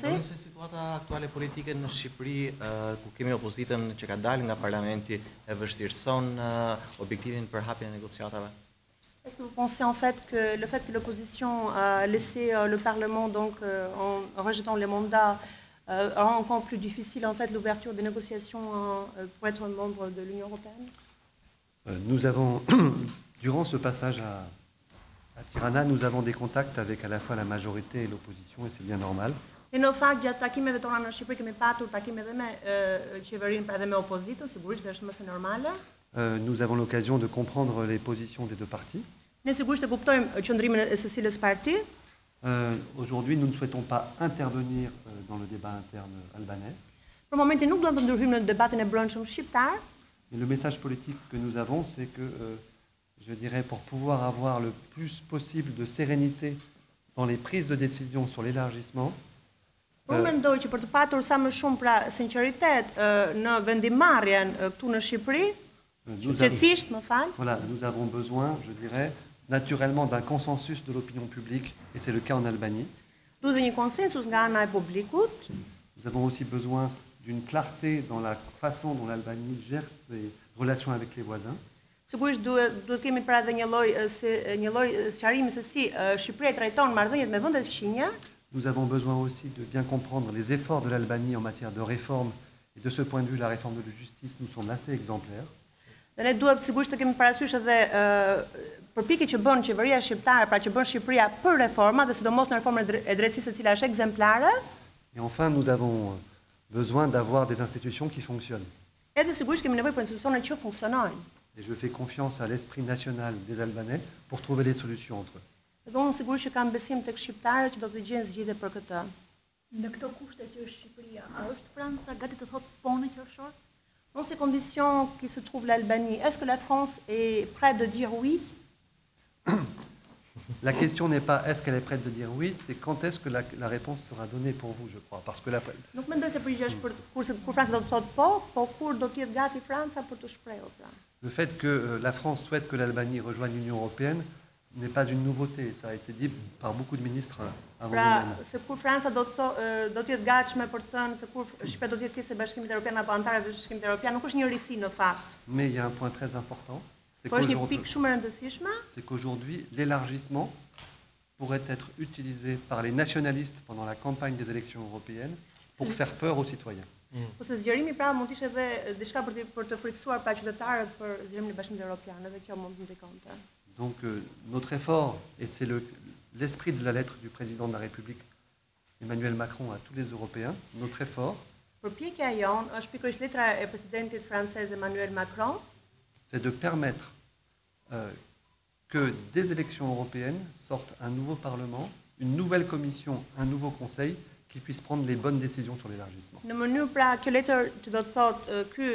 Mendoni se situata aktuale politike në Shqipëri, ku kemi opozitën që ka dalë nga parlamenti, e vështirëson objektivin për hapjen e negociatave? Est-ce que vous pensez en fait que le fait que l'opposition a laissé le Parlement donc en rejetant les mandats rend encore plus difficile en fait l'ouverture des négociations pour être membre de l'Union européenne? Nous avons, durant ce passage à Tirana, nous avons des contacts avec à la fois la majorité et l'opposition, et c'est bien normal. E në fakt gjatë takimeve tona në Shqipëri kemi patur takime edhe me qeverinë, edhe me opozitën, sigurisht është më së normale. Nous avons l'occasion de comprendre les positions des deux partis. Ne sigurisht e kuptojmë qëndrimin e secilës parti. Aujourd'hui, nous ne souhaitons pas intervenir dans le débat interne albanais. Për momentin nuk duam të ndërhyjmë në debatin e brendshëm shqiptar. Mais le message politique que nous avons, c'est que, je dirais, pour pouvoir avoir le plus possible de sérénité dans les prises de décision sur l'élargissement, Unë mendoj që për të patur sa më shumë pra sinqeritet në vendimarrjen këtu në Shqipëri, qetësisht, më fal. Voilà, nous avons besoin, je dirais, naturellement d'un consensus de l'opinion publique, et c'est le cas en Albanie. Duhet një konsensus nga ana e publikut. Nous avons aussi besoin d'une clarté dans la façon dont l'Albanie gère ses relations avec les voisins. Sigurisht duhet kemi pra edhe një lloj sqarimi se si Shqipëria trajton marrëdhëniet me vendet fqinje. Nous avons besoin aussi de bien comprendre les efforts de l'Albanie en matière de réforme, et de ce point de vue, la réforme de la justice nous semble assez exemplaire. Dhe ne duhet sigurisht të kemi parasysh edhe përpjekjet që bën qeveria shqiptare, pra që bën Shqipëria për reforma, dhe sidomos në reformën e drejtësisë e cila është ekzemplare. Et enfin, nous avons besoin d'avoir des institutions qui fonctionnent. Edhe sigurisht kemi nevojë për institucione që funksionojnë. Et je fais confiance à l'esprit national des Albanais pour trouver des solutions entre eux. Dhe unë sigurisht që kam besim tek shqiptarët që do të gjejnë zgjidhje për këtë. Në këto kushte që është Shqipëria, a është Franca gati të thotë po në qershor? Dans ces conditions qui se trouve l'Albanie, est-ce que la France est prête de dire oui? La question n'est pas est-ce qu'elle est prête de dire oui, c'est quand est-ce que la réponse sera donnée pour vous, je crois. Parce que Nuk mendoj se përgjigjesh kur Franca do të thotë po kur do të jetë gati Franca për të shprehur pra. Le fait que la France souhaite que l'Albanie rejoigne l'Union européenne n'est pas une nouveauté, ça a été dit par beaucoup de ministres avant nous-mêmes. Se kur Franca do të jetë gatshme për të thënë se kur Shqipëria do të jetë pjesë e Bashkimit Evropian apo antare të Bashkimit Evropian, nuk është një risi në fakt. Mais il y a un point très important, c'est qu'aujourd'hui, l'élargissement pourrait être utilisé par les nationalistes pendant la campagne des élections européennes pour faire peur aux citoyens. Ose zgjerimi pra mund të ishte edhe diçka për të friksuar pra qytetarët për zgjerimin e Bashkimit Evropian, edhe kjo mund të ndikonte. Donc notre effort, et c'est l'esprit de la lettre du président de la République, Emmanuel Macron, à tous les Européens, notre effort, përpjekja jon është pikërisht letra e presidentit francez Emmanuel Macron, c'est de permettre que des élections européennes sortent un nouveau Parlement, une nouvelle Commission, un nouveau Conseil qui puisse prendre les bonnes décisions sur l'élargissement. Në mënyrë pra kjo letër që do të thotë ky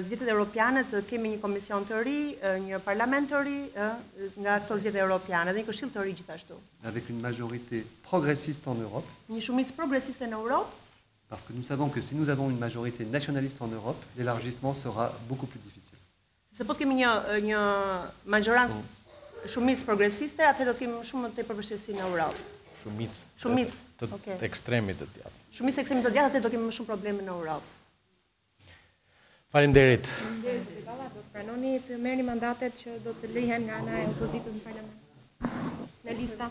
zgjedhjet europiane të kemi një komision të ri, një parlament të ri nga këto zgjedhje europiane dhe një këshill të ri gjithashtu. Avec une majorité progressiste en Europe. Një shumicë progresiste në Europë. Parce que nous savons que si nous avons une majorité nationaliste en Europe, l'élargissement sera beaucoup plus difficile. Se po të kemi një majorancë shumicë progresiste, atëherë do të kemi shumë të tepër vështirësi në Europë. Shumicë të ekstremit të djathtë. Shumicë të ekstremit të djathtë, atëherë do kemi më shumë probleme në Europë. Faleminderit. Do të pranoni të merrni mandatet që do të lihen nga ana e opozitës në parlament? Në lista.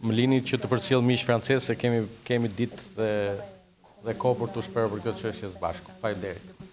Më lini që të përcjell miq francez se kemi ditë dhe kohë për të shprehur për këtë çështje së bashku. Faleminderit.